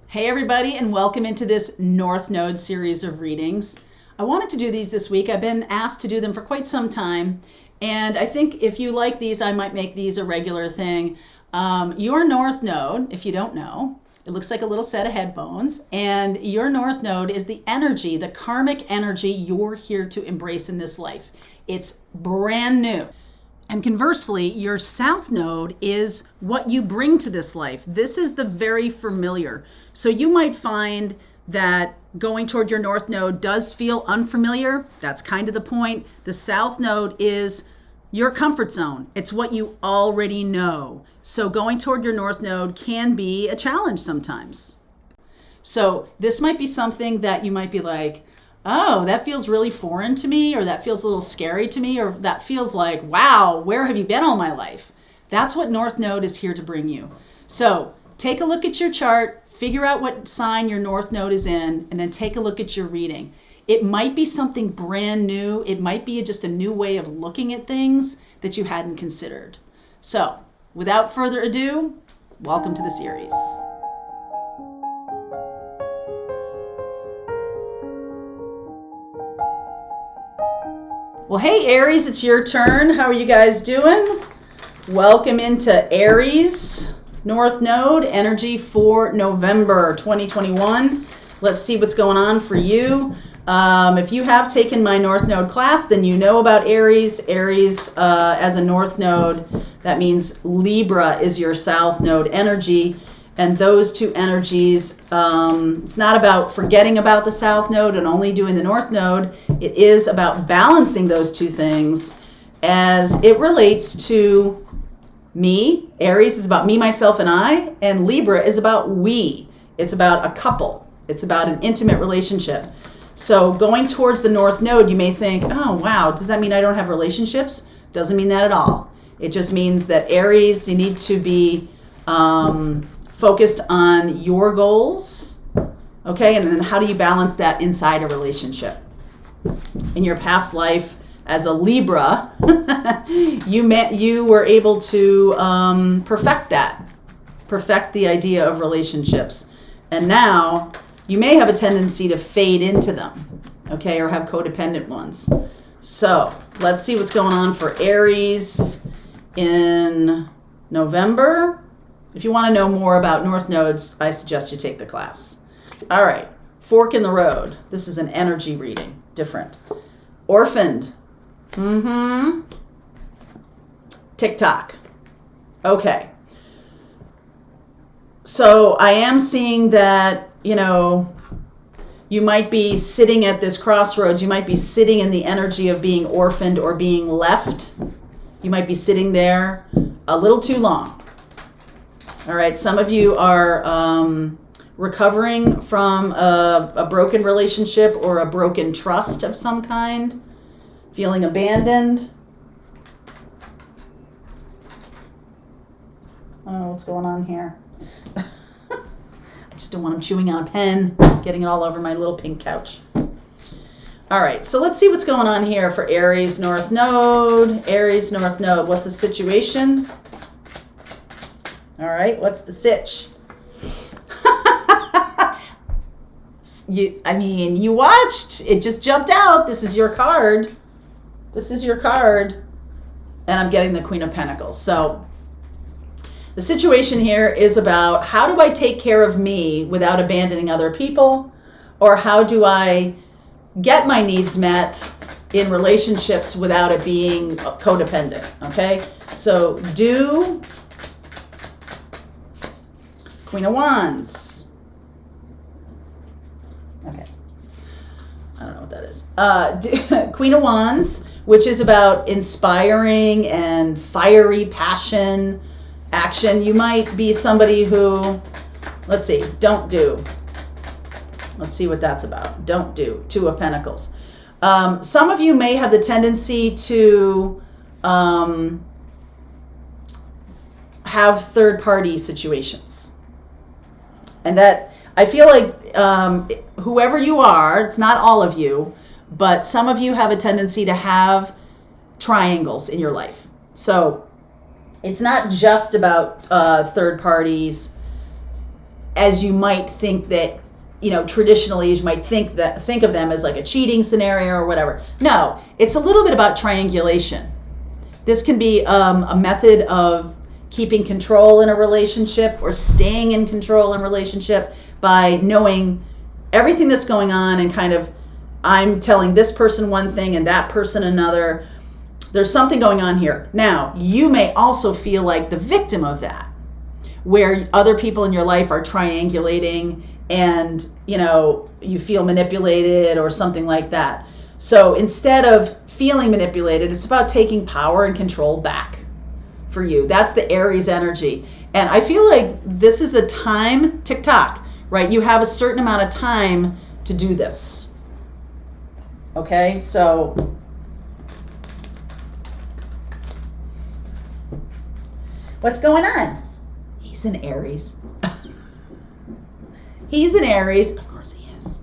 Hey everybody, and welcome into this North Node series of readings. I wanted to do these this week. I've been asked to do them for quite some time, and I think if you like these, I might make these a regular thing. Your North Node, if you don't know, it looks like a little set of headphones, and your North Node is the energy, the karmic energy you're here to embrace in this life. It's brand new. And conversely, your South Node is what you bring to this life. This is the very familiar. So you might find that going toward your North Node does feel unfamiliar. That's kind of the point. The South Node is your comfort zone. It's what you already know. So going toward your North Node can be a challenge sometimes. So this might be something that you might be like, oh, that feels really foreign to me, or that feels a little scary to me, or that feels like, wow, where have you been all my life? That's what North Node is here to bring you. So take a look at your chart, figure out what sign your North Node is in, and then take a look at your reading. It might be something brand new. It might be just a new way of looking at things that you hadn't considered. So without further ado, welcome to the series. Well, hey, Aries, it's your turn. How are you guys doing? Welcome into Aries North Node energy for November 2021. Let's see what's going on for you. If you have taken my North Node class, then you know about Aries. Aries as a North Node, that means Libra is your South Node energy. And those two energies, it's not about forgetting about the South Node and only doing the North Node. It is about balancing those two things as it relates to me. Aries is about me, myself, and I. And Libra is about we. It's about a couple. It's about an intimate relationship. So going towards the North Node, you may think, oh, wow, does that mean I don't have relationships? Doesn't mean that at all. It just means that Aries, you need to be focused on your goals, okay? And then how do you balance that inside a relationship? In your past life as a Libra, you were able to perfect the idea of relationships. And now you may have a tendency to fade into them, okay, or have codependent ones. So let's see what's going on for Aries in November. If you want to know more about North Nodes, I suggest you take the class. All right, fork in the road. This is an energy reading, different. Orphaned. TikTok. Okay. So I am seeing that, you might be sitting at this crossroads. You might be sitting in the energy of being orphaned or being left. You might be sitting there a little too long. All right, some of you are recovering from a broken relationship or a broken trust of some kind, feeling abandoned. Oh, what's going on here? I just don't want him chewing on a pen, getting it all over my little pink couch. All right, so let's see what's going on here for Aries North Node. Aries North Node, what's the situation? All right, what's the sitch? You watched. It just jumped out. This is your card. And I'm getting the Queen of Pentacles. So the situation here is about how do I take care of me without abandoning other people? Or how do I get my needs met in relationships without it being codependent? Okay, so do Queen of Wands. Okay. I don't know what that is. Queen of Wands, which is about inspiring and fiery passion, action. You might be somebody who, let's see, don't do. Let's see what that's about. Don't do. Two of Pentacles. Some of you may have the tendency to have third-party situations. And that, I feel like whoever you are, it's not all of you, but some of you have a tendency to have triangles in your life. So it's not just about third parties. as you might think that, traditionally, as you might think of them as like a cheating scenario or whatever. No, it's a little bit about triangulation. This can be a method of keeping control in a relationship or staying in control in a relationship by knowing everything that's going on and kind of, I'm telling this person one thing and that person another. There's something going on here. Now, you may also feel like the victim of that, where other people in your life are triangulating and, you feel manipulated or something like that. So instead of feeling manipulated, it's about taking power and control back for you. That's the Aries energy. And I feel like this is a time, tick-tock, right? You have a certain amount of time to do this. Okay, so what's going on? He's an Aries. He's an Aries. Of course he is.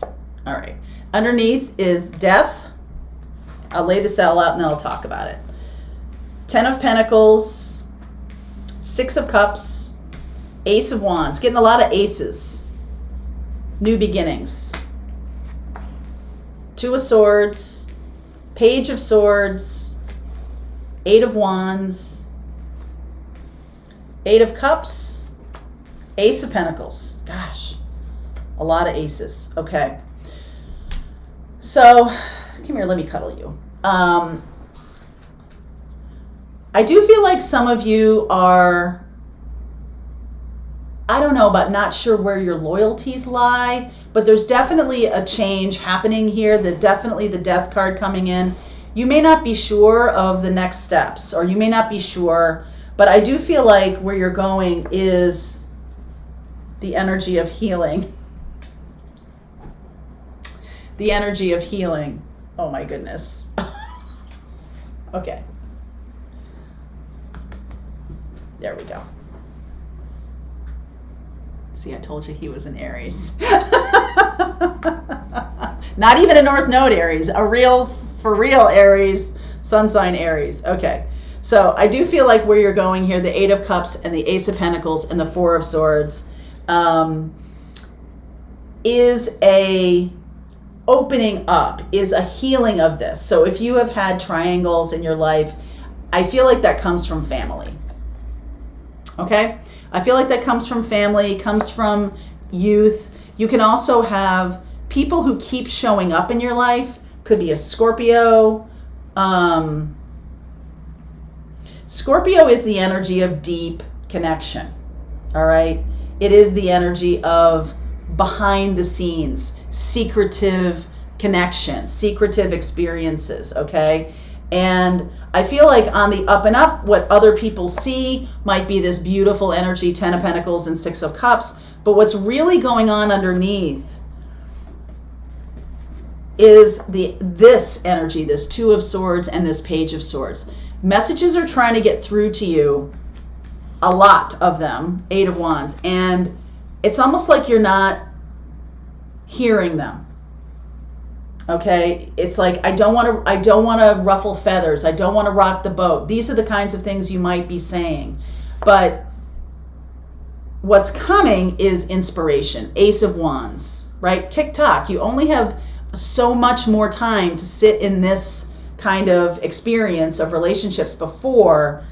All right. Underneath is death. I'll lay this all out and then I'll talk about it. 10 of Pentacles, 6 of Cups, Ace of Wands. Getting a lot of aces. New beginnings. 2 of Swords, Page of Swords, 8 of Wands, 8 of Cups, Ace of Pentacles. Gosh, a lot of aces. Okay. So, come here, let me cuddle you. I do feel like some of you are, I don't know, but not sure where your loyalties lie, but there's definitely a change happening here. Definitely the Death card coming in. You may not be sure of the next steps, or you may not be sure, but I do feel like where you're going is the energy of healing. The energy of healing. Oh my goodness. Okay. There we go. See, I told you he was an Aries. Not even a North Node Aries, for real Aries, sun sign Aries. Okay. So I do feel like where you're going here, the 8 of Cups and the Ace of Pentacles and the 4 of Swords, is a opening up, is a healing of this. So if you have had triangles in your life, I feel like that comes from family. Okay? I feel like that comes from family, comes from youth. You can also have people who keep showing up in your life. Could be a Scorpio. Scorpio is the energy of deep connection. All right? It is the energy of behind the scenes, secretive connection, secretive experiences, okay? And I feel like on the up and up, what other people see might be this beautiful energy, 10 of Pentacles and 6 of Cups, but what's really going on underneath is this energy, this 2 of Swords and this Page of Swords. Messages are trying to get through to you, a lot of them, 8 of Wands, and it's almost like you're not hearing them. Okay, it's like I don't want to ruffle feathers. I don't want to rock the boat. These are the kinds of things you might be saying, but what's coming is inspiration. Ace of Wands, right? Tick-tock. You only have so much more time to sit in this kind of experience of relationships before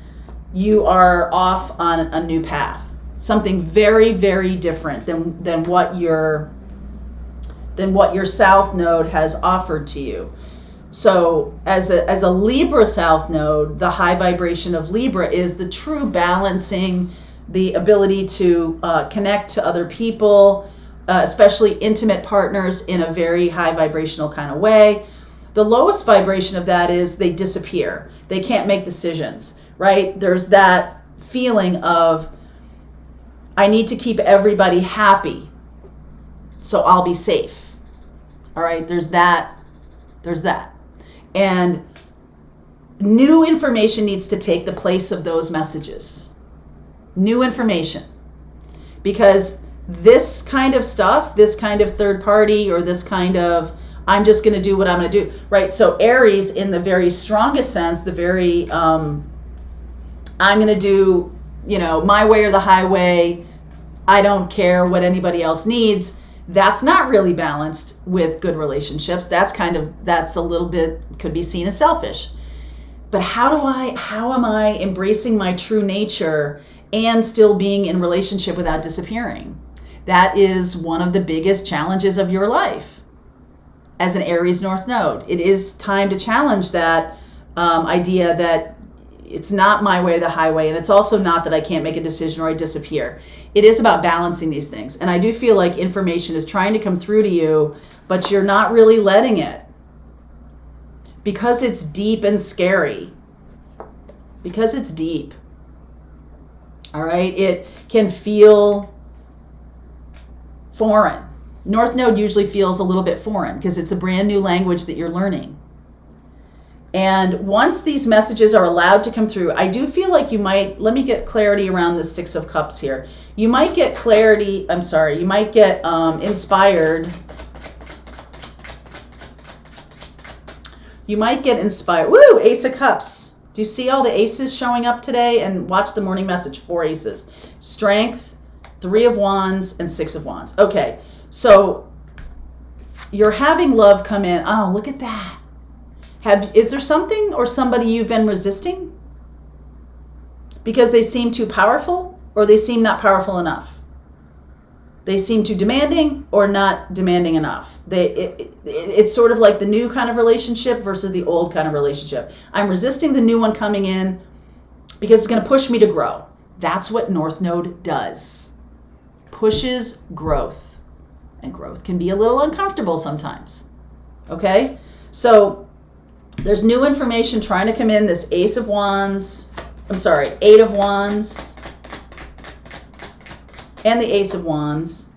you are off on a new path. Something very, very different than what your South Node has offered to you. So as a Libra South Node, the high vibration of Libra is the true balancing, the ability to connect to other people, especially intimate partners, in a very high vibrational kind of way. The lowest vibration of that is they disappear. They can't make decisions, right? There's that feeling of, I need to keep everybody happy, so I'll be safe. All right, there's that. And new information needs to take the place of those messages. New information. Because this kind of stuff, this kind of third party, or this kind of, I'm just going to do what I'm going to do, right? So Aries, in the very strongest sense, the very, I'm going to do, my way or the highway, I don't care what anybody else needs. That's not really balanced with good relationships. That's a little bit, could be seen as selfish. But how am I embracing my true nature and still being in relationship without disappearing? That is one of the biggest challenges of your life as an Aries North Node. It is time to challenge that idea that it's not my way or the highway, and it's also not that I can't make a decision or I disappear. It is about balancing these things. And I do feel like information is trying to come through to you, but you're not really letting it because it's deep and scary. Because it's deep. All right? It can feel foreign. North Node usually feels a little bit foreign because it's a brand new language that you're learning. And once these messages are allowed to come through, I do feel like you might, let me get clarity around the Six of Cups here. You might get clarity, you might get inspired. You might get inspired. Woo, Ace of Cups. Do you see all the aces showing up today? And watch the morning message, 4 aces. Strength, 3 of Wands, and 6 of Wands. Okay, so you're having love come in. Oh, look at that. Is there something or somebody you've been resisting? Because they seem too powerful or they seem not powerful enough? They seem too demanding or not demanding enough? It's sort of like the new kind of relationship versus the old kind of relationship. I'm resisting the new one coming in because it's going to push me to grow. That's what North Node does. Pushes growth. And growth can be a little uncomfortable sometimes. Okay? So there's new information trying to come in. This 8 of Wands, and the Ace of Wands,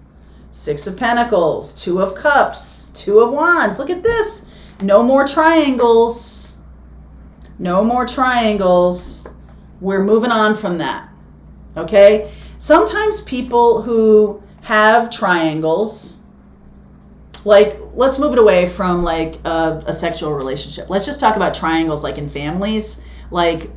6 of Pentacles, 2 of Cups, 2 of Wands. Look at this. No more triangles. No more triangles. We're moving on from that. Okay? Sometimes people who have triangles, like, let's move it away from like a sexual relationship. Let's just talk about triangles like in families. Like,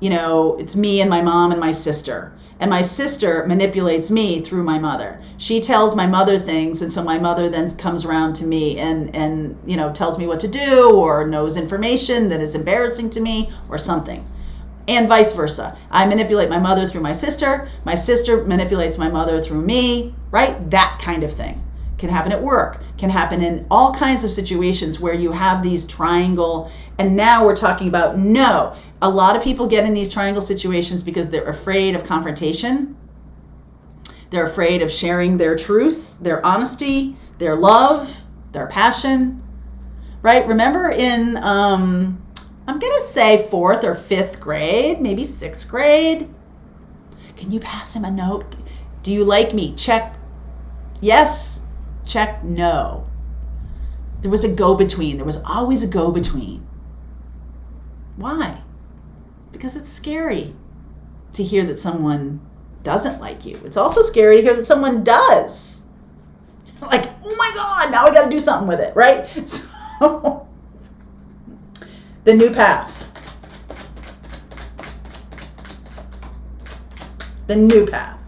it's me and my mom and my sister. And my sister manipulates me through my mother. She tells my mother things, and so my mother then comes around to me and tells me what to do or knows information that is embarrassing to me or something. And vice versa. I manipulate my mother through my sister manipulates my mother through me, right? That kind of thing. Can happen at work, can happen in all kinds of situations where you have these triangle, and now we're talking about no. A lot of people get in these triangle situations because they're afraid of confrontation. They're afraid of sharing their truth, their honesty, their love, their passion, right? Remember in, I'm going to say 4th or 5th grade, maybe 6th grade. Can you pass him a note? Do you like me? Check yes. Check no. There was a go-between. There was always a go-between. Why? Because it's scary to hear that someone doesn't like you. It's also scary to hear that someone does. Like, oh my God, now I got to do something with it, right? So, the new path. The new path.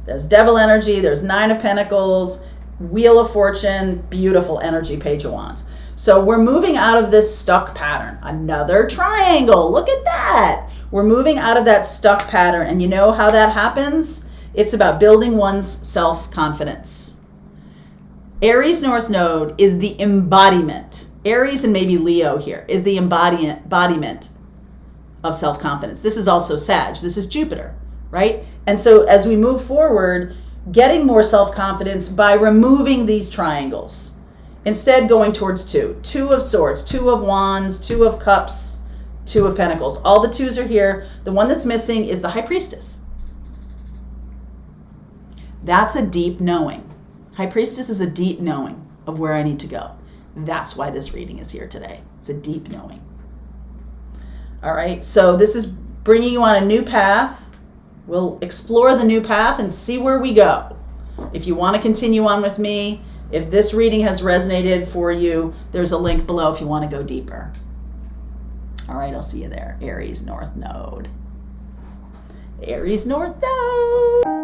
There's Devil energy. There's 9 of Pentacles. Wheel of Fortune, beautiful energy, Page of Wands. So we're moving out of this stuck pattern. Another triangle. Look at that. We're moving out of that stuck pattern. And you know how that happens? It's about building one's self-confidence. Aries North Node is the embodiment. Aries and maybe Leo here is the embodiment of self-confidence. This is also Sag. This is Jupiter, right? And so as we move forward, getting more self-confidence by removing these triangles. Instead, going towards 2. 2 of Swords, 2 of Wands, 2 of Cups, 2 of Pentacles. All the 2s are here. The one that's missing is the High Priestess. That's a deep knowing. High Priestess is a deep knowing of where I need to go. That's why this reading is here today. It's a deep knowing. All right, so this is bringing you on a new path. We'll explore the new path and see where we go. If you want to continue on with me, if this reading has resonated for you, there's a link below if you want to go deeper. All right, I'll see you there. Aries North Node. Aries North Node.